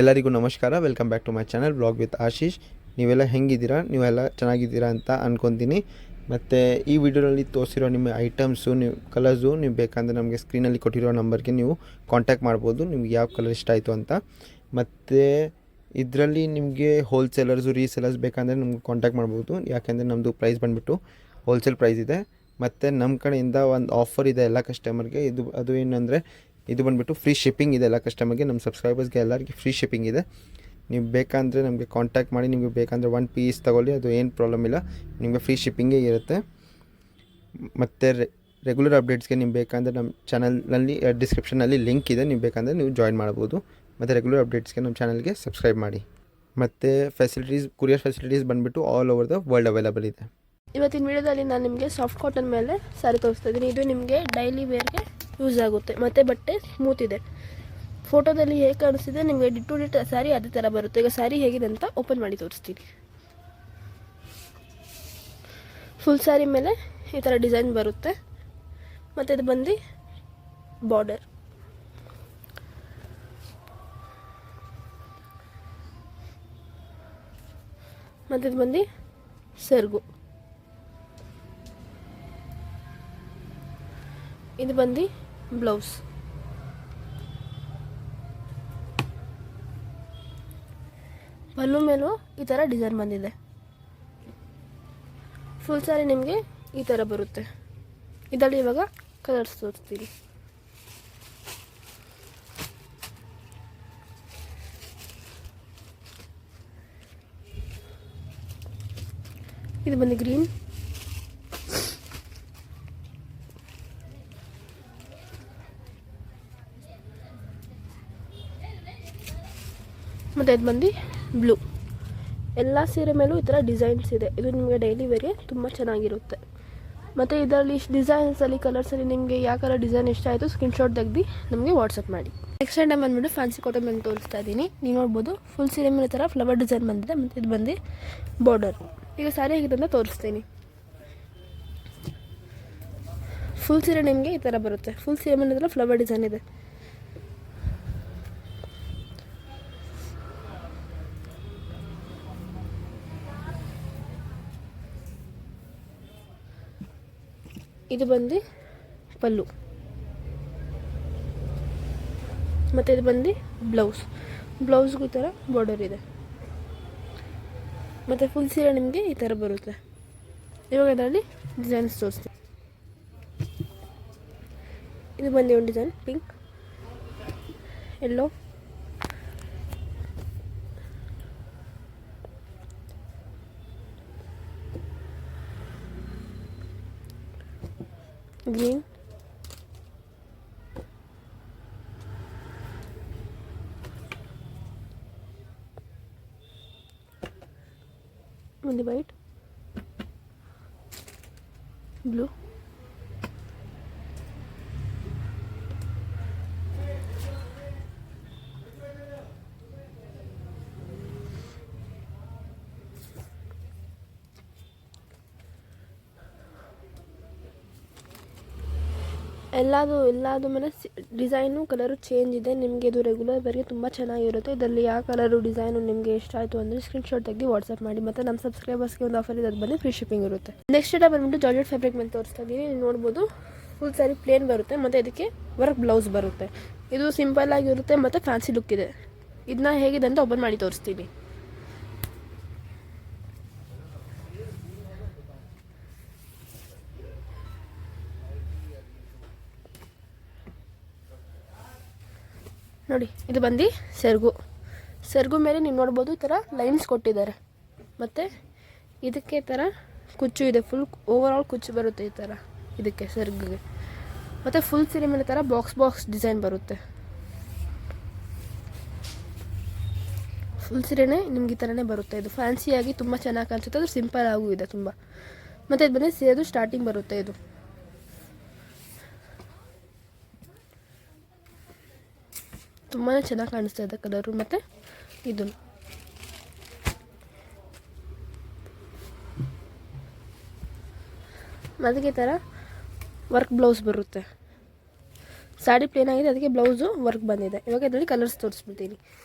ಎಲ್ಲರಿಗೂ ನಮಸ್ಕಾರ. Welcome back to my channel blog with Ashish. ನೀವೆಲ್ಲ ಹೆಂಗಿದ್ದೀರಾ? ನೀವೆಲ್ಲ ಚೆನ್ನಾಗಿದ್ದೀರಾ ಅಂತ ಅಂದ್ಕೊತೀನಿ. ಮತ್ತು ಈ ವಿಡಿಯೋದಲ್ಲಿ ತೋರಿಸಿರೋ ನಿಮ್ಮ ಐಟಮ್ಸು, ನೀವು ಕಲರ್ಸು ನೀವು ಬೇಕಂದರೆ ನಮಗೆ ಸ್ಕ್ರೀನಲ್ಲಿ ಕೊಟ್ಟಿರೋ ನಂಬರ್ಗೆ ನೀವು ಕಾಂಟ್ಯಾಕ್ಟ್ ಮಾಡ್ಬೋದು, ನಿಮ್ಗೆ ಯಾವ ಕಲರ್ ಇಷ್ಟ ಆಯಿತು ಅಂತ. ಮತ್ತು ಇದರಲ್ಲಿ ನಿಮಗೆ ಹೋಲ್ಸೇಲರ್ಸು ರೀಸೇಲರ್ಸ್ ಬೇಕಂದರೆ ನಮ್ಗೆ ಕಾಂಟ್ಯಾಕ್ಟ್ ಮಾಡ್ಬೋದು. ಯಾಕೆಂದರೆ ನಮ್ಮದು ಪ್ರೈಸ್ ಬಂದುಬಿಟ್ಟು ಹೋಲ್ಸೇಲ್ ಪ್ರೈಸ್ ಇದೆ. ಮತ್ತು ನಮ್ಮ ಕಡೆಯಿಂದ ಒಂದು ಆಫರ್ ಇದೆ ಎಲ್ಲ ಕಸ್ಟಮರ್ಗೆ. ಅದು ಏನಂದರೆ ಇದು ಬಂದುಬಿಟ್ಟು ಫ್ರೀ ಶಿಪ್ಪಿಂಗ್ ಇದೆ ಎಲ್ಲ ಕಸ್ಟಮರ್ಗೆ. ನಮ್ಮ ಸಬ್ಸ್ಕ್ರೈಬರ್ಸ್ಗೆ ಎಲ್ಲರಿಗೆ ಫ್ರೀ ಶಿಪ್ಪಿಂಗ್ ಇದೆ. ನೀವು ಬೇಕಂದರೆ ನಮಗೆ ಕಾಂಟ್ಯಾಕ್ಟ್ ಮಾಡಿ. ನಿಮಗೆ ಬೇಕಂದರೆ 1 ಪೀಸ್ ತೊಗೊಳ್ಳಿ, ಅದು ಏನು ಪ್ರಾಬ್ಲಮ್ ಇಲ್ಲ, ನಿಮಗೆ ಫ್ರೀ ಶಿಪ್ಪಿಂಗೇ ಇರುತ್ತೆ. ಮತ್ತು ರೆಗ್ಯುಲರ್ ಅಪ್ಡೇಟ್ಸ್ಗೆ ನೀವು ಬೇಕಂದರೆ ನಮ್ಮ ಚಾನಲ್ನಲ್ಲಿ ಡಿಸ್ಕ್ರಿಪ್ಷನಲ್ಲಿ ಲಿಂಕ್ ಇದೆ, ನೀವು ಬೇಕಂದರೆ ನೀವು ಜಾಯಿನ್ ಮಾಡ್ಬೋದು. ಮತ್ತು ರೆಗ್ಯುಲರ್ ಅಪ್ಡೇಟ್ಸ್ಗೆ ನಮ್ಮ ಚಾನಲ್ಗೆ ಸಬ್ಸ್ಕ್ರೈಬ್ ಮಾಡಿ. ಮತ್ತು ಫೆಸಿಲಿಟೀಸ್, ಕೊರಿಯರ್ ಫೆಸಿಲಿಟೀಸ್ ಬಂದುಬಿಟ್ಟು all over the world available ಇದೆ. ಇವತ್ತಿನ ವಿಡಿಯೋದಲ್ಲಿ ನಾನು ನಿಮಗೆ ಸಾಫ್ಟ್ ಕಾಟನ್ ಮೇಲೆ ಸ್ಯಾರಿ ತೋರಿಸ್ತಾ ಇದ್ದೀನಿ. ಇದು ನಿಮಗೆ ಡೈಲಿ ವೇರ್ಗೆ ಯೂಸ್ ಆಗುತ್ತೆ ಮತ್ತು ಬಟ್ಟೆ ಸ್ಮೂತ್ ಇದೆ. ಫೋಟೋದಲ್ಲಿ ಹೇಗೆ ಕಾಣಿಸ್ತಿದೆ ನಿಮಗೆ ಡಿಟ್ ಟು ಡಿಟ್ ಸ್ಯಾರಿ ಅದೇ ಥರ ಬರುತ್ತೆ. ಈಗ ಸ್ಯಾರಿ ಹೇಗಿದೆ ಅಂತ ಓಪನ್ ಮಾಡಿ ತೋರಿಸ್ತೀನಿ. ಫುಲ್ ಸ್ಯಾರಿ ಮೇಲೆ ಈ ಥರ ಡಿಸೈನ್ ಬರುತ್ತೆ. ಮತ್ತು ಇದು ಬಂದು ಬಾರ್ಡರ್. ಮತ್ತು ಇದು ಬಂದು ಸೆರಗು. ಇದು ಬಂದು ಬ್ಲೌಸ್. ಪಲ್ಲು ಮೇಲೂ ಈ ಥರ ಡಿಸೈನ್ ಬಂದಿದೆ. ಫುಲ್ ಸ್ಯಾರಿ ನಿಮಗೆ ಈ ಥರ ಬರುತ್ತೆ. ಇದರಲ್ಲಿ ಇವಾಗ ಕಲರ್ಸ್ ತೋರಿಸ್ತೀನಿ. ಇದು ಬಂದು ಗ್ರೀನ್, ಮತ್ತು ಇದು ಬಂದು ಬ್ಲೂ. ಎಲ್ಲ ಸೀರೆ ಮೇಲೂ ಈ ಥರ ಡಿಸೈನ್ಸ್ ಇದೆ. ಇದು ನಿಮಗೆ ಡೈಲಿ ವೇರ್ಗೆ ತುಂಬ ಚೆನ್ನಾಗಿರುತ್ತೆ. ಮತ್ತು ಇದರಲ್ಲಿ ಡಿಸೈನ್ಸಲ್ಲಿ, ಕಲರ್ಸಲ್ಲಿ ನಿಮಗೆ ಯಾವ ಕಲರ್ ಡಿಸೈನ್ ಇಷ್ಟ ಆಯಿತು ಸ್ಕ್ರೀನ್ಶಾಟ್ ತೆಗೆದು ನಮಗೆ ವಾಟ್ಸಪ್ ಮಾಡಿ. ನೆಕ್ಸ್ಟ್ ಟೈಮ್ ಬಂದುಬಿಟ್ಟು ಫ್ಯಾನ್ಸಿ ಕಾಟನ್ ಮೇಲೆ ತೋರಿಸ್ತಾ ಇದ್ದೀನಿ. ನೀವು ನೋಡ್ಬೋದು ಫುಲ್ ಸೀರೆ ಮೇಲೆ ಈ ಥರ ಫ್ಲವರ್ ಡಿಸೈನ್ ಬಂದಿದೆ. ಮತ್ತು ಇದು ಬಂದು ಬಾರ್ಡರ್. ಈಗ ಸ್ಯಾರಿ ಹೇಗಿದೆ ಅಂತ ತೋರಿಸ್ತೀನಿ. ಫುಲ್ ಸೀರೆ ನಿಮಗೆ ಈ ಥರ ಬರುತ್ತೆ. ಫುಲ್ ಸೀರೆ ಮೇಲೆ ಈ ಥರ ಫ್ಲವರ್ ಡಿಸೈನ್ ಇದೆ. ಇದು ಬಂದು ಪಲ್ಲು. ಮತ್ತು ಇದು ಬಂದು ಬ್ಲೌಸ್ಗೂ ಈ ಥರ ಬಾರ್ಡರ್ ಇದೆ. ಮತ್ತು ಫುಲ್ ಸೀರೆ ನಿಮಗೆ ಈ ಥರ ಬರುತ್ತೆ. ಇವಾಗ ಇದರಲ್ಲಿ ಡಿಸೈನ್ಸ್ ತೋರಿಸ್ತೀನಿ. ಇದು ಬಂದು ಒಂದು ಡಿಸೈನ್ ಪಿಂಕ್, ಯೆಲ್ಲೋ, ಗ್ರೀನ್, ಒಂದು ವೈಟ್, ಬ್ಲೂ, ಎಲ್ಲಾದು ಮೇಲೆ ಡಿಸೈನು ಕಲರು ಚೇಂಜ್ ಇದೆ. ನಿಮಗೆ ಇದು ರೆಗ್ಯುಲರ್ ವೇರ್ಗೆ ತುಂಬ ಚೆನ್ನಾಗಿರುತ್ತೆ. ಇದರಲ್ಲಿ ಯಾವ ಕಲರು ಡಿಸೈನು ನಿಮಗೆ ಇಷ್ಟ ಆಯಿತು ಅಂದರೆ ಸ್ಕ್ರೀನ್ಶಾಟ್ ತೆಗೆದು ವಾಟ್ಸಪ್ ಮಾಡಿ. ಮತ್ತು ನಮ್ಮ ಸಬ್ಸ್ಕ್ರೈಬರ್ಸ್ಗೆ ಒಂದು ಆಫರ್ ಇದೆ, ಅದು ಬಂದು ಫ್ರೀ ಶಿಪ್ಪಿಂಗ್ ಇರುತ್ತೆ. ನೆಕ್ಸ್ಟ್ ಡೇ ಬಂದುಬಿಟ್ಟು ಜಾರ್ಜೆಟ್ ಫ್ಯಾಬ್ರಿಕ್ ಮೇಲೆ ತೋರಿಸ್ತಾ ಇದ್ದೀನಿ. ನೀವು ನೋಡ್ಬೋದು ಫುಲ್ ಸ್ಯಾರಿ ಪ್ಲೇನ್ ಬರುತ್ತೆ ಮತ್ತು ಇದಕ್ಕೆ ವರ್ಕ್ ಬ್ಲೌಸ್ ಬರುತ್ತೆ. ಇದು ಸಿಂಪಲ್ ಆಗಿರುತ್ತೆ ಮತ್ತು ಫ್ಯಾನ್ಸಿ ಲುಕ್ ಇದೆ. ಇದನ್ನ ಹೇಗಿದೆ ಅಂತ ಓಪನ್ ಮಾಡಿ ತೋರಿಸ್ತೀನಿ. ನೋಡಿ, ಇದು ಬಂದು ಸೆರಗು ಮೇಲೆ ನೀವು ನೋಡ್ಬೋದು ಈ ಥರ ಲೈನ್ಸ್ ಕೊಟ್ಟಿದ್ದಾರೆ. ಮತ್ತು ಇದಕ್ಕೆ ಈ ಥರ ಕುಚ್ಚು ಇದೆ. ಫುಲ್ ಓವರಾಲ್ ಕುಚ್ಚು ಬರುತ್ತೆ ಈ ಥರ ಇದಕ್ಕೆ ಸೆರಗಿಗೆ. ಮತ್ತು ಫುಲ್ ಸೀರೆ ಮೇಲೆ ಈ ಥರ ಬಾಕ್ಸ್ ಡಿಸೈನ್ ಬರುತ್ತೆ. ಫುಲ್ ಸೀರೆನೇ ನಿಮ್ಗೆ ಈ ಥರನೇ ಬರುತ್ತೆ. ಇದು ಫ್ಯಾನ್ಸಿಯಾಗಿ ತುಂಬ ಚೆನ್ನಾಗಿ ಕಾಣಿಸುತ್ತೆ. ಅದು ಸಿಂಪಲ್ ಆಗೂ ಇದೆ ತುಂಬ. ಮತ್ತು ಇದು ಬಂದು ಸೀರೆದು ಸ್ಟಾರ್ಟಿಂಗ್ ಬರುತ್ತೆ. ಇದು ತುಂಬಾ ಚೆನ್ನಾಗಿ ಕಾಣಿಸ್ತಾ ಇದೆ ಕಲರು. ಮತ್ತು ಇದು ಅದಕ್ಕೆ ಈ ಥರ ವರ್ಕ್ ಬ್ಲೌಸ್ ಬರುತ್ತೆ. ಸ್ಯಾರಿ ಪ್ಲೇನ್ ಆಗಿದೆ, ಅದಕ್ಕೆ ಬ್ಲೌಸು ವರ್ಕ್ ಬಂದಿದೆ. ಇವಾಗ ಇದರಲ್ಲಿ ಕಲರ್ಸ್ ತೋರಿಸ್ಬಿಡ್ತೀನಿ.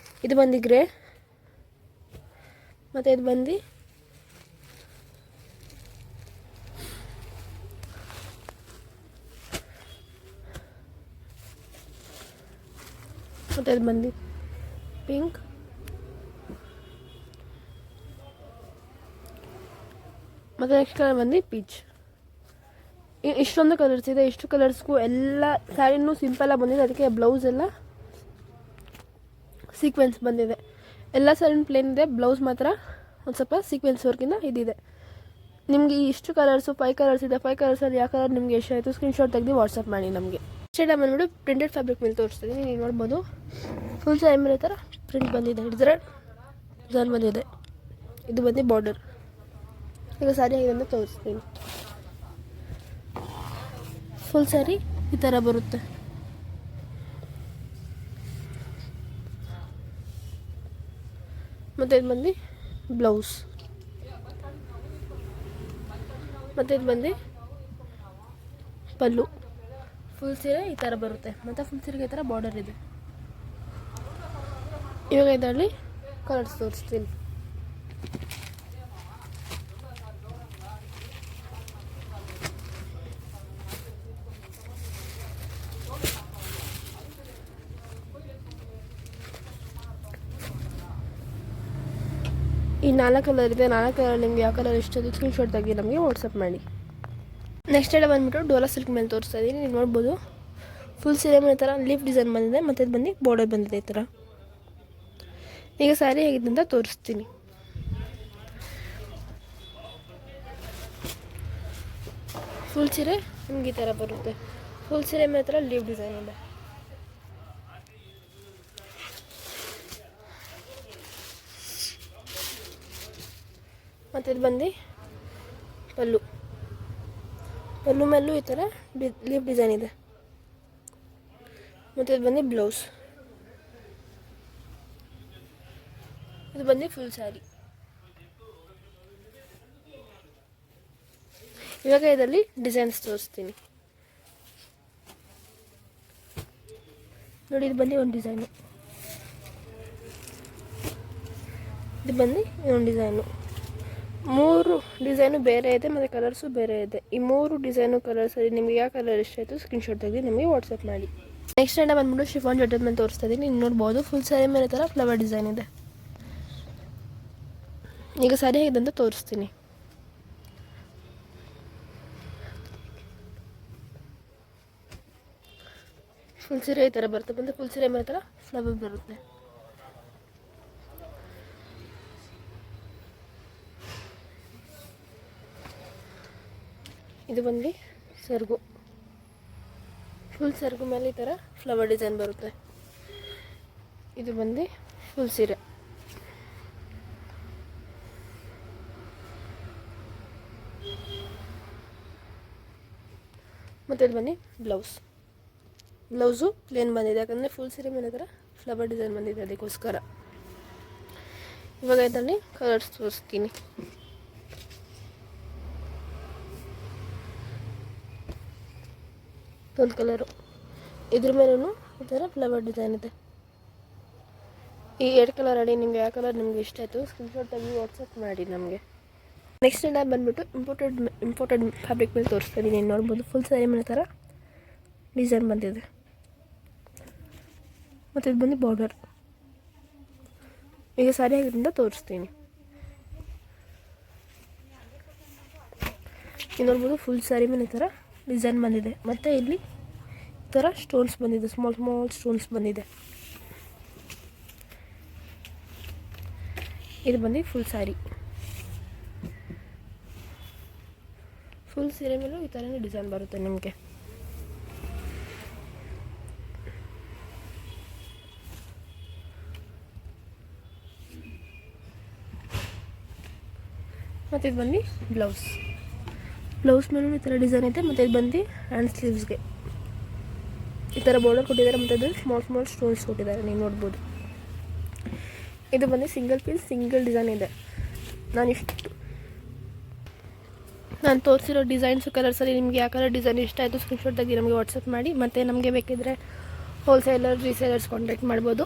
ಇದು ಬಂದು ಗ್ರೇ, ಮತ್ತು ಇದು ಬಂದು ಮತ್ತು ಇದು ಬಂದು ಪಿಂಕ್, ಮತ್ತು ನೆಕ್ಸ್ಟ್ ಕಲರ್ ಬಂದು ಪೀಚ್. ಇಷ್ಟೊಂದು ಕಲರ್ಸ್ ಇದೆ. ಇಷ್ಟು ಕಲರ್ಸ್ಗೂ ಎಲ್ಲ ಸ್ಯಾರಿನೂ ಸಿಂಪಲಾಗಿ ಬಂದಿದೆ, ಅದಕ್ಕೆ ಬ್ಲೌಸ್ ಎಲ್ಲ ಸೀಕ್ವೆನ್ಸ್ ಬಂದಿದೆ. ಎಲ್ಲ ಸ್ಯಾರಿನೂ ಪ್ಲೇನ್ ಇದೆ, ಬ್ಲೌಸ್ ಮಾತ್ರ ಒಂದು ಸ್ವಲ್ಪ ಸೀಕ್ವೆನ್ಸ್ ವರ್ಕಿಂದ ಇದಿದೆ. ನಿಮಗೆ ಇಷ್ಟು ಕಲರ್ಸು 5 ಕಲರ್ಸ್ ಇದೆ. 5 ಕಲರ್ಸಲ್ಲಿ ಯಾವ ಕಲರ್ ನಿಮಗೆ ಎಷ್ಟು ಆಯಿತು ಸ್ಕ್ರೀನ್ಶಾಟ್ ತೆಗೆದು ವಾಟ್ಸಪ್ ಮಾಡಿ ನಮಗೆ. ನೆಕ್ಸ್ಟ್ ಬಂದ್ಬಿಟ್ಟು ಪ್ರಿಂಟೆಡ್ ಫ್ಯಾಬ್ರಿಕ್ ಮೇಲೆ ತೋರಿಸ್ತೀನಿ. ನೀವು ನೋಡ್ಬೋದು ಫುಲ್ ಸ್ಯಾರಿ ಮೇಲೆ ಥರ ಪ್ರಿಂಟ್ ಬಂದಿದೆ, ಡಿಸೈನ್ ಬಂದಿದೆ. ಇದು ಬಂದು ಬಾರ್ಡರ್. ಈಗ ಸ್ಯಾರಿ ಹೇಗಿದೆ ಅಂತ ತೋರಿಸ್ತೀನಿ. ಫುಲ್ ಸ್ಯಾರಿ ಈ ಥರ ಬರುತ್ತೆ. ಮತ್ತು ಇದು ಬಂದು ಬ್ಲೌಸ್, ಮತ್ತು ಇದು ಬಂದು ಪಲ್ಲು. ಫುಲ್ ಸೀರೆ ಈ ಥರ ಬರುತ್ತೆ, ಮತ್ತು ಫುಲ್ ಸೀರೆಗೆ ಈ ಥರ ಬಾರ್ಡರ್ ಇದೆ. ಇವಾಗ ಇದರಲ್ಲಿ ಕಲರ್ಸ್ ತೋರಿಸ್ತೀನಿ. ಈ 4 ಕಲರ್ ಇದೆ. 4 ಕಲರ್ ನಿಮಗೆ ಯಾವ ಕಲರ್ ಇಷ್ಟ ಅದು ಸ್ಕ್ರೀನ್ಶಾಟ್ ತೆಗಿ ನಮಗೆ ವಾಟ್ಸಪ್ ಮಾಡಿ. ನೆಕ್ಸ್ಟ್ ಬಂದುಬಿಟ್ಟು ಡೋಲಾ ಸಿಲ್ಕ್ ಮೇಲೆ ತೋರಿಸ್ತಾ ಇದ್ದೀನಿ. ನೀವು ನೋಡ್ಬೋದು ಫುಲ್ ಸೀರೆ ಮೇಲೆ ಥರ ಲೀಫ್ ಡಿಸೈನ್ ಬಂದಿದೆ, ಮತ್ತು ಇದು ಬಂದು ಬಾರ್ಡರ್ ಬಂದಿದೆ ಈ ಥರ. ಈಗ ಸ್ಯಾರಿ ಹೇಗಿದೆ ಅಂತ ತೋರಿಸ್ತೀನಿ. ಫುಲ್ ಸೀರೆ ನಿಮ್ಗೆ ಈ ಥರ ಬರುತ್ತೆ. ಫುಲ್ ಸೀರೆ ಮೇಲೆ ಥರ ಲೀಫ್ ಡಿಸೈನ್ ಇದೆ. ಮತ್ತು ಇದು ಬಂದು ಪಲ್ಲು ಮೇಲೂ ಈ ಥರ ಲೀಫ್ ಡಿಸೈನ್ ಇದೆ. ಮತ್ತು ಇದು ಬಂದು ಬ್ಲೌಸ್. ಇದು ಬಂದು ಫುಲ್ ಸ್ಯಾರಿ. ಇವಾಗ ಇದರಲ್ಲಿ ಡಿಸೈನ್ಸ್ ತೋರಿಸ್ತೀನಿ ನೋಡಿ. ಇದು ಬಂದು ಒಂದು ಡಿಸೈನು, ಇದು ಬಂದು ಇನ್ನೊಂದು ಡಿಸೈನು. 3 ಡಿಸೈನು ಬೇರೆ ಇದೆ, ಮತ್ತು ಕಲರ್ಸು ಬೇರೆ ಇದೆ. ಈ 3 ಡಿಸೈನು ಕಲರ್ಸಲ್ಲಿ ನಿಮಗೆ ಯಾವ ಕಲರ್ ಇಷ್ಟ ಆಯಿತು ಸ್ಕ್ರೀನ್ಶಾಟ್ ತೆಗೆದು ನಿಮಗೆ ವಾಟ್ಸಪ್ ಮಾಡಿ. ನೆಕ್ಸ್ಟ್ ಬಂದ್ಬಿಟ್ಟು ಶಿಫಾನ್ ಜೊತೆ ಮೇಲೆ ತೋರಿಸ್ತಾ ಇದ್ದೀನಿ. ನೀವು ನೋಡ್ಬೋದು ಫುಲ್ ಸ್ಯಾರಿ ಮೇಲೆ ಥರ ಫ್ಲವರ್ ಡಿಸೈನ್ ಇದೆ. ಈಗ ಸ್ಯಾರಿ ಹೇಗಿದೆ ಅಂತ ತೋರಿಸ್ತೀನಿ. ಫುಲ್ ಸೀರೆ ಈ ಥರ ಬರುತ್ತೆ, ಬಂದು ಫುಲ್ ಸೀರೆ ಮೇಲೆ ಥರ ಫ್ಲವರ್ ಬರುತ್ತೆ. ಇದು ಬಂದು ಸೆರಗು. ಫುಲ್ ಸೆರಗು ಮೇಲೆ ಈ ಥರ ಫ್ಲವರ್ ಡಿಸೈನ್ ಬರುತ್ತೆ. ಇದು ಬಂದು ಫುಲ್ ಸೀರೆ. ಮತ್ತು ಇದು ಬಂದು ಬ್ಲೌಸು ಪ್ಲೇನ್ ಬಂದಿದೆ, ಯಾಕಂದರೆ ಫುಲ್ ಸೀರೆ ಮೇಲೆ ಥರ ಫ್ಲವರ್ ಡಿಸೈನ್ ಬಂದಿದೆ, ಅದಕ್ಕೋಸ್ಕರ. ಇವಾಗ ಇದರಲ್ಲಿ ಕಲರ್ಸ್ ತೋರಿಸ್ತೀನಿ. ಒಂದು ಕಲರು, ಇದ್ರ ಮೇಲೂ ಈ ಥರ ಫ್ಲವರ್ ಡಿಸೈನ್ ಇದೆ. ಈ 2 ಕಲರ್ ಅಡಿ ನಿಮಗೆ ಯಾವ ಕಲರ್ ನಿಮಗೆ ಇಷ್ಟ ಆಯಿತು ಸ್ಕ್ರೀನ್ಶಾಟ್ ತೆಗೆದು ವಾಟ್ಸಪ್ ಮಾಡಿ ನಮಗೆ. ನೆಕ್ಸ್ಟ್ ಬಂದುಬಿಟ್ಟು ಇಂಪೋರ್ಟೆಡ್ ಫ್ಯಾಬ್ರಿಕ್ ಮೇಲೆ ತೋರಿಸ್ತಾ ಇದ್ದೀನಿ. ನೋಡ್ಬೋದು ಫುಲ್ ಸ್ಯಾರಿ ಮೇಲೆ ಥರ ಡಿಸೈನ್ ಬಂದಿದೆ, ಮತ್ತು ಇದು ಬಂದು ಬಾರ್ಡರ್. ಈಗ ಸ್ಯಾರಿ ಆಗಿದ್ದರಿಂದ ತೋರಿಸ್ತೀನಿ. ನೀವು ನೋಡ್ಬೋದು ಫುಲ್ ಸ್ಯಾರಿ ಮೇಲೆ ಈ ಥರ ಡಿಸೈನ್ ಬಂದಿದೆ, ಮತ್ತು ಇಲ್ಲಿ ಈ ಥರ ಸ್ಟೋನ್ಸ್ ಬಂದಿದೆ, ಸ್ಮಾಲ್ ಸ್ಟೋನ್ಸ್ ಬಂದಿದೆ. ಇದು ಬಂದು ಫುಲ್ ಸ್ಯಾರಿ. ಫುಲ್ ಸೀರೆ ಮೇಲೂ ಈ ಥರನೇ ಡಿಸೈನ್ ಬರುತ್ತೆ ನಿಮಗೆ. ಮತ್ತು ಇದು ಬಂದು ಬ್ಲೌಸ್ ಮೇಲೂ ಈ ಥರ ಡಿಸೈನ್ ಐತೆ, ಮತ್ತು ಇದು ಬಂದು ಹ್ಯಾಂಡ್ ಸ್ಲೀವ್ಸ್ಗೆ ಈ ಥರ ಬಾರ್ಡರ್ ಕೊಟ್ಟಿದ್ದಾರೆ, ಮತ್ತು ಅದು ಸ್ಮಾಲ್ ಸ್ಟೋನ್ಸ್ ಕೊಟ್ಟಿದ್ದಾರೆ, ನೀವು ನೋಡ್ಬೋದು. ಇದು ಬಂದು ಸಿಂಗಲ್ ಪೀಸ್ ಸಿಂಗಲ್ ಡಿಸೈನ್ ಇದೆ. ನಾನು ತೋರಿಸಿರೋ ಡಿಸೈನ್ಸು ಕಲರ್ಸಲ್ಲಿ ನಿಮಗೆ ಯಾವ ಕಲರ್ ಡಿಸೈನ್ ಇಷ್ಟ ಆಯಿತು ಸ್ಕ್ರೀನ್ಶಾಟ್ ತೆಗಿ ನಮಗೆ ವಾಟ್ಸಪ್ ಮಾಡಿ. ಮತ್ತು ನಮಗೆ ಬೇಕಿದ್ದರೆ ಹೋಲ್ಸೇಲರ್ ರೀಸೇಲರ್ಸ್ ಕಾಂಟ್ಯಾಕ್ಟ್ ಮಾಡ್ಬೋದು.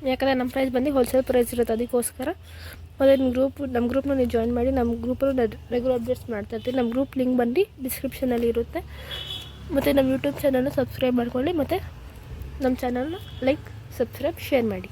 ಯಾಕಂದರೆ ನಮ್ಮ ಪ್ರೈಸ್ ಬಂದು ಹೋಲ್ಸೇಲ್ ಪ್ರೈಸ್ ಇರುತ್ತೆ, ಅದಕ್ಕೋಸ್ಕರ. ಮತ್ತು ನಮ್ಮ ಗ್ರೂಪ್ನ ನೀವು ಜಾಯಿನ್ ಮಾಡಿ. ನಮ್ಮ ಗ್ರೂಪಲ್ಲಿ ರೆಗ್ಯುಲರ್ ಅಪ್ಡೇಟ್ಸ್ ಮಾಡ್ತಾಯಿರ್ತೀವಿ. ನಮ್ಮ ಗ್ರೂಪ್ ಲಿಂಕ್ ಬಂದು ಡಿಸ್ಕ್ರಿಪ್ಷನಲ್ಲಿ ಇರುತ್ತೆ. ಮತ್ತು ನಮ್ಮ ಯೂಟ್ಯೂಬ್ ಚಾನಲ್ನ ಸಬ್ಸ್ಕ್ರೈಬ್ ಮಾಡ್ಕೊಳ್ಳಿ. ಮತ್ತು ನಮ್ಮ ಚಾನಲ್ನ ಲೈಕ್, ಸಬ್ಸ್ಕ್ರೈಬ್, ಶೇರ್ ಮಾಡಿ.